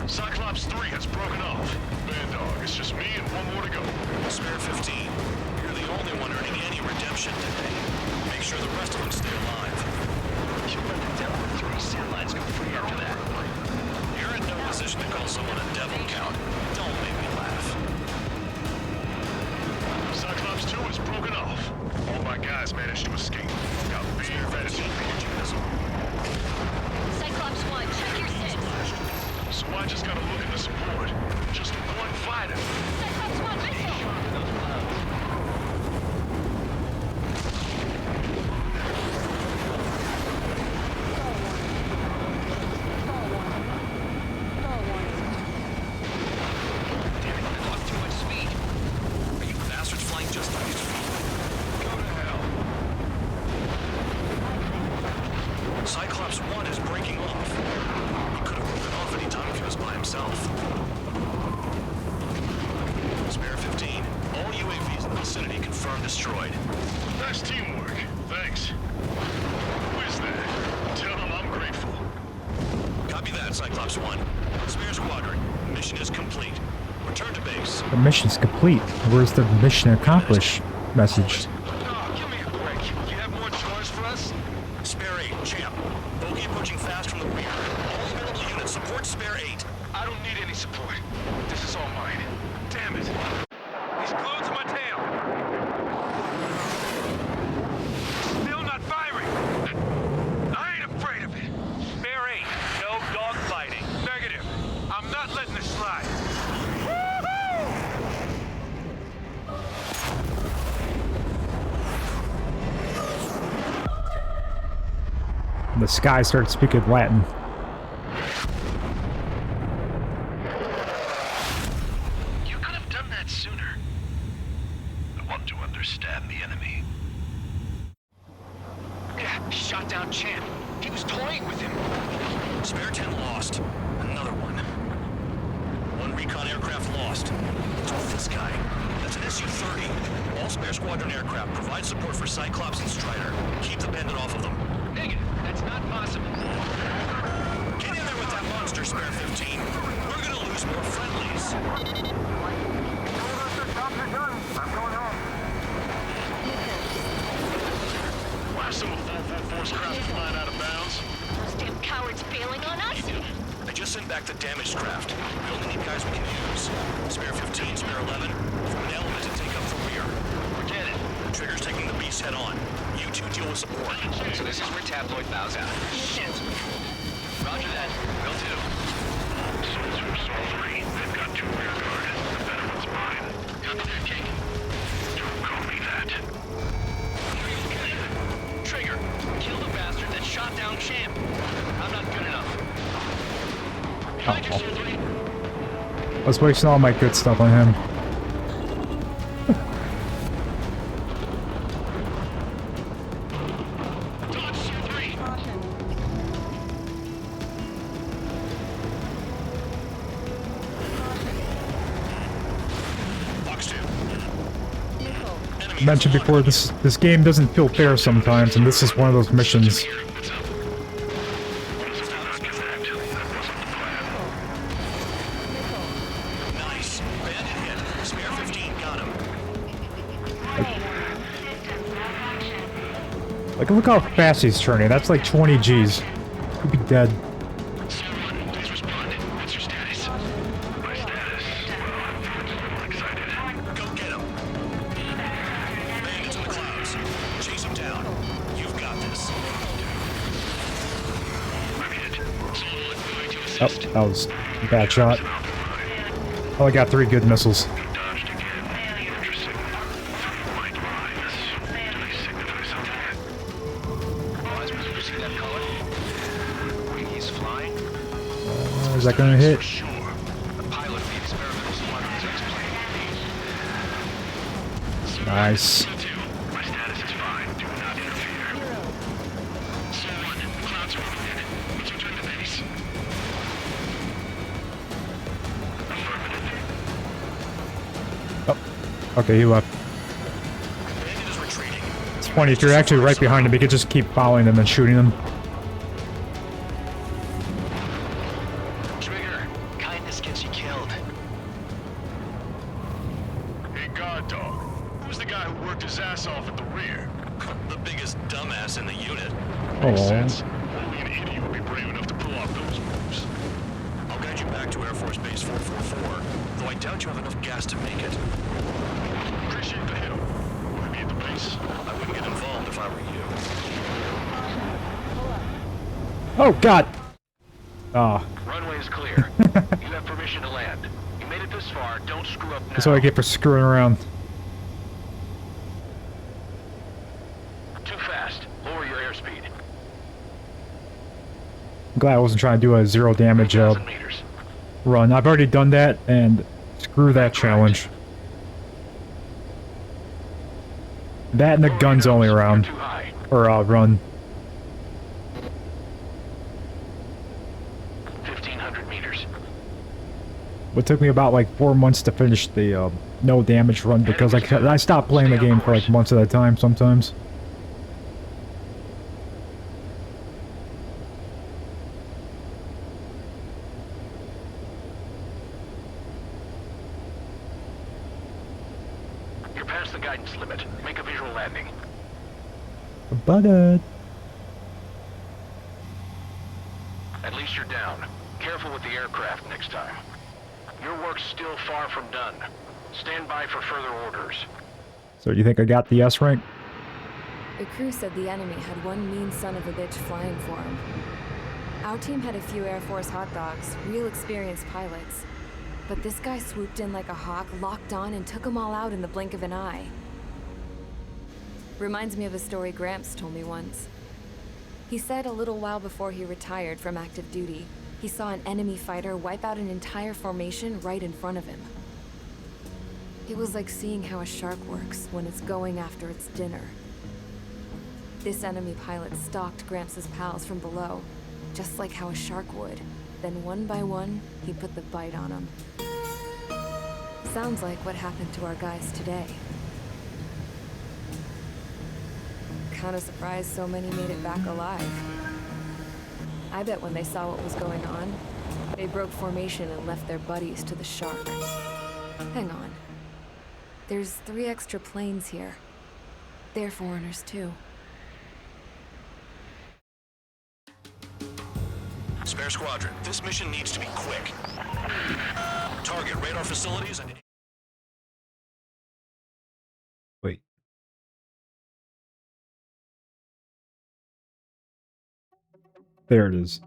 Cyclops 3 has broken off. Bad dog, it's just me and one more to go. Spare 15. You're the only one earning any redemption today. Make sure the rest of them stay alive. You let the devil with 3 sand lines go free after that. You're in no position to call someone a devil, Count. Don't make me laugh. Cyclops 2 has broken off. All my guys managed to escape. Got big fantasy missile. Cyclops 1, check your 6. So I just gotta look at the support. Just one fighter. Cyclops 1, missile. Cyclops 1 is breaking off. He could have broken off any time if he was by himself. Spare 15. All UAVs in the vicinity confirmed destroyed. Nice teamwork. Thanks. Who is that? Tell him I'm grateful. Copy that, Cyclops 1. Spare squadron. Mission is complete. Return to base. The mission's complete. Where's the mission accomplished message? Give me a break. You have more chores for us? Spare 8, champ. Bogey approaching fast from the rear. All available units support Spare 8. I don't need any support. This is all mine. Damn it. He's glued to my tail. Still not firing. I ain't afraid of it. Spare 8. No dogfighting. Negative. I'm not letting this slide. The sky starts speaking Latin. You could have done that sooner. I want to understand the enemy. Yeah, shot down Champ. He was toying with him. Spare 10 lost. Another one. One recon aircraft lost. What's with this guy? That's an Su-30. All Spare Squadron aircraft provide support for Cyclops and Strider. Keep the bandit off of them. Negative. That's not possible. Get in there with that monster, Spare 15. We're gonna lose more friendlies. Why some of 444's craft flying out of bounds? Those damn cowards bailing on us. I just sent back the damaged craft. We only need guys we can use. Spare 15, Spare 11. From an element to take up the rear. Forget it. Trigger's taking the beast head on. You two deal with support. So this is where Tabloid bows out. Shit. Roger that. Will do. Souls from Soul 3. They've got 2 rear guard. The better one's mine. King. Don't call me that. Trigger, kill the bastard that shot down Champ. I'm not good enough. Behind you, Soul 3. I was wasting all my good stuff on him. Dodge, Soul 3. Caution. mentioned before, this game doesn't feel fair sometimes, and this is one of those missions. Nice. Bandit hit. Spare 15 got him. Like, look how fast he's turning. That's like 20 Gs. He'd be dead. Please respond. What's your status? My status? Well, I'm excited. Go get him. Bandits in the clouds. Chase him down. You've got this. I'm hit. Someone going to Oh, assist. that was a bad shot. Oh, I got 3 good missiles. Dodged again. Interesting. 3 white lines. Do they signify something? Wise, did you see that color? He's flying? Is that gonna hit? Sure. The pilot of the experimental squadron's X-plane. Nice. My status is fine. Do not interfere. Someone, clouds are moving in. Let's return to base. Oh, okay, he left. Bandit is retreating. It's funny, if you're actually right behind him, you could just keep following them and shooting them. Trigger, kindness gets you killed. Hey, guard dog. Who's the guy who worked his ass off at the rear? The biggest dumbass in the unit. Makes Oh. sense. Only an idiot would be brave enough to pull off those moves. I'll guide you back to Air Force Base 444, though I doubt you have enough gas to make it. Appreciate the help. Will I be at the base? I wouldn't get involved if I were you. Oh, God! Ah, Runway is clear. You have permission to land. You made it this far. Don't screw up now. that's what I get for screwing around. Too fast. Lower your airspeed. I'm glad I wasn't trying to do a 0 damage 3,000 meters. run. I've already done that, and screw that challenge. That and the guns only round. Too high. Or, run. 1,500 meters. It took me about like 4 months to finish the no damage run because I stopped playing the game for like months at a time sometimes. You're past the guidance limit. Make a visual landing. But At least you're down. Careful with the aircraft next time. Your work's still far from done. Stand by for further orders. so do you think I got the S rank? The crew said the enemy had one mean son of a bitch flying for him. Our team had a few Air Force hot dogs, real experienced pilots. But this guy swooped in like a hawk, locked on, and took them all out in the blink of an eye. Reminds me of a story Gramps told me once. He said a little while before he retired from active duty, he saw an enemy fighter wipe out an entire formation right in front of him. It was like seeing how a shark works when it's going after its dinner. This enemy pilot stalked Gramps' pals from below, just like how a shark would. Then one by one, he put the bite on them. Sounds like what happened to our guys today. Kinda surprised so many made it back alive. I bet when they saw what was going on, they broke formation and left their buddies to the shark. Hang on. There's 3 extra planes here. They're foreigners too. Spare squadron, this mission needs to be quick. Target radar facilities and... Wait. There it is.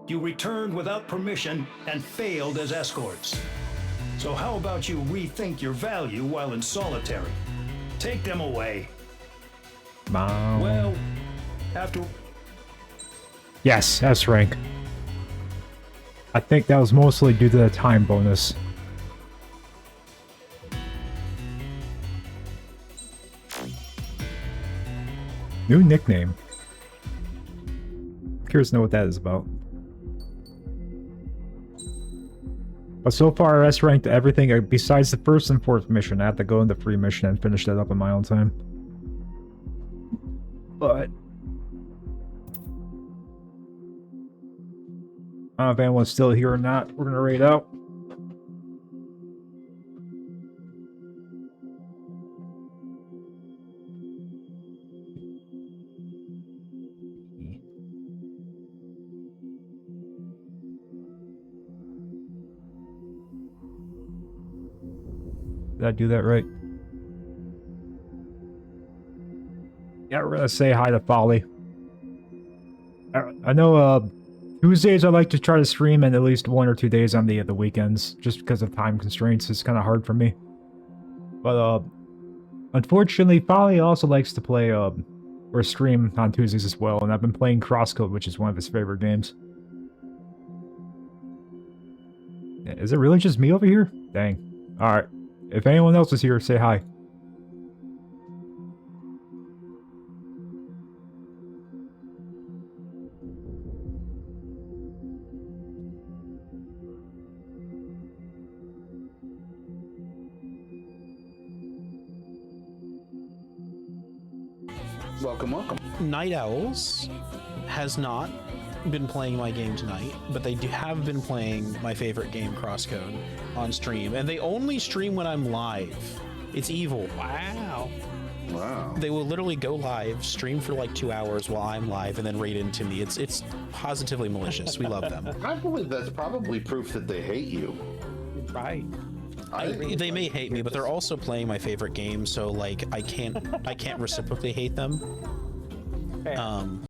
You returned without permission and failed as escorts. So how about you rethink your value while in solitary? Take them away. Wow. Well, after... Yes, S rank. I think that was mostly due to the time bonus. New nickname. Curious to know what that is about. But so far, I S-ranked everything besides the first and fourth mission. I have to go into free mission and finish that up in my own time. But I don't know if anyone's still here or not. We're gonna raid out. Did I do that right? Yeah, we're gonna say hi to Folly. I know, Tuesdays I like to try to stream, and at least 1 or 2 days on the weekends, just because of time constraints. It's kind of hard for me. But, unfortunately, Folly also likes to play, or stream on Tuesdays as well, and I've been playing Crosscode, which is one of his favorite games. Is it really just me over here? Dang. Alright. If anyone else is here, say hi. Welcome, welcome. Night Owls has not been playing my game tonight, but they have been playing my favorite game, Crosscode, on stream, and they only stream when I'm live. It's evil. Wow. Wow. They will literally go live, stream for like 2 hours while I'm live, and then raid into me. It's positively malicious. We love them. I believe that's probably proof that they hate you. Right. They may hate me, but they're also playing my favorite game, so like I can't reciprocally hate them.